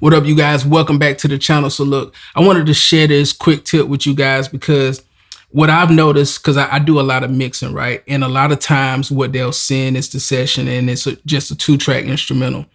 What up, you guys? Welcome back to the channel. So look, I wanted to share this quick tip with you guys because what I've noticed, because I do a lot of mixing, right? And a lot of times what they'll send is the session and it's just a 2-track instrumental.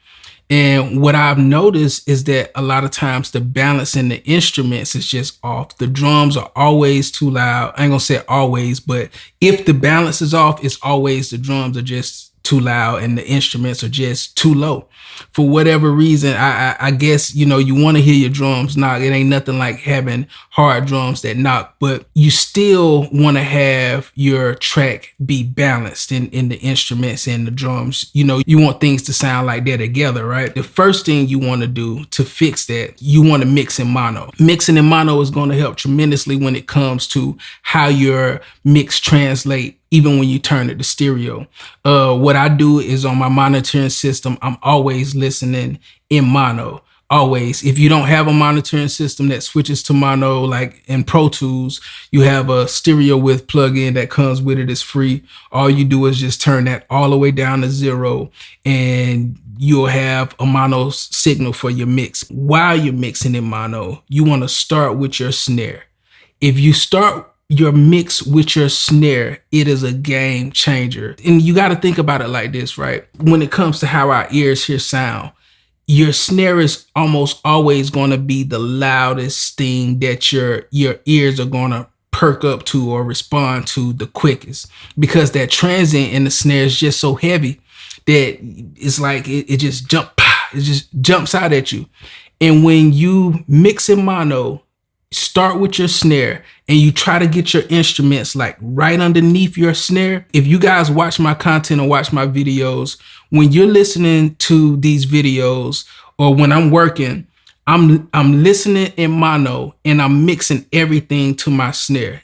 And what I've noticed is that a lot of times the balance in the instruments is just off. The drums are always too loud. I ain't gonna say always, but if the balance is off, it's always the drums are just too loud and the instruments are just too low. For whatever reason, I guess, you want to hear your drums knock. It ain't nothing like having hard drums that knock, but you still want to have your track be balanced in the instruments and the drums. You want things to sound like they're together, right? The first thing you want to do to fix that, you want to mix in mono. Mixing in mono is going to help tremendously when it comes to how your mix translate even when you turn it to stereo. What I do is on my monitoring system, I'm always listening in mono. Always. If you don't have a monitoring system that switches to mono, like in Pro Tools, you have a stereo width plugin that comes with it. It's free. All you do is just turn that all the way down to 0 and you'll have a mono signal for your mix. While you're mixing in mono, you want to start with your snare. If you start your mix with your snare, it is a game changer. And you got to think about it like this, right? When it comes to how our ears hear sound, your snare is almost always going to be the loudest thing that your ears are going to perk up to or respond to the quickest, because that transient in the snare is just so heavy that it's like it just jumps out at you. And when you mix in mono, start with your snare and you try to get your instruments like right underneath your snare. If you guys watch my content or watch my videos, when you're listening to these videos or when I'm working, I'm listening in mono and I'm mixing everything to my snare.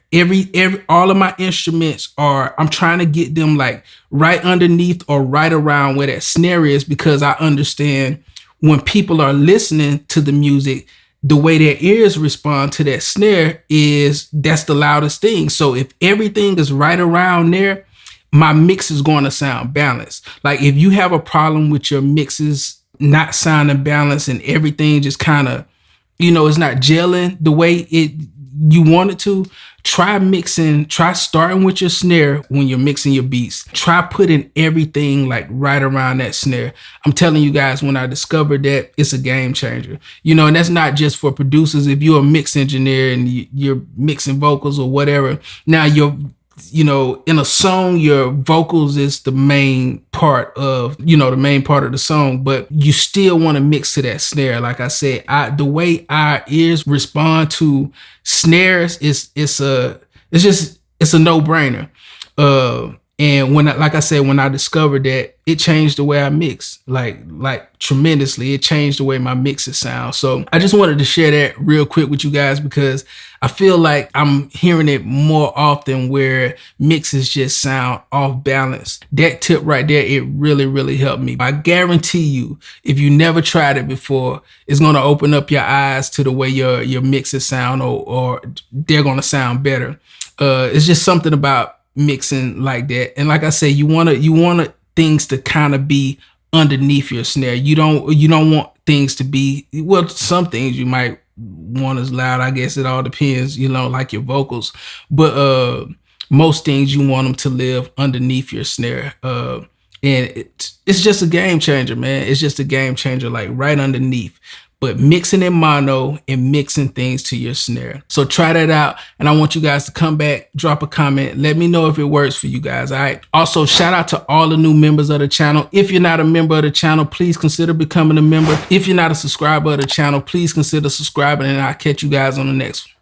All of my instruments I'm trying to get them like right underneath or right around where that snare is, because I understand when people are listening to the music, the way their ears respond to that snare that's the loudest thing. So if everything is right around there, my mix is going to sound balanced. Like if you have a problem with your mixes not sounding balanced and everything just kind of, it's not gelling the way you want it to, try starting with your snare when you're mixing your beats. Try putting everything like right around that snare. I'm telling you guys, when I discovered that, it's a game changer. And that's not just for producers. If you're a mix engineer and you're mixing vocals or whatever, now in a song, your vocals is the main part of, the song, but you still want to mix to that snare. Like I said, the way our ears respond to snares it's a no-brainer. And when I discovered that, it changed the way I mix, like tremendously. It changed the way my mixes sound. So I just wanted to share that real quick with you guys, because I feel like I'm hearing it more often where mixes just sound off balance. That tip right there, it really, really helped me. I guarantee you, if you never tried it before, it's going to open up your eyes to the way your mixes sound, or they're going to sound better. It's just something about mixing like that. And like I say, you want things to kind of be underneath your snare. You don't want things to be, well, some things you might want as loud. I guess it all depends, like your vocals, but most things you want them to live underneath your snare. And it's just a game changer, man. It's just a game changer, like right underneath. But mixing in mono and mixing things to your snare. So try that out. And I want you guys to come back, drop a comment. Let me know if it works for you guys. All right. Also, shout out to all the new members of the channel. If you're not a member of the channel, please consider becoming a member. If you're not a subscriber of the channel, please consider subscribing, and I'll catch you guys on the next one.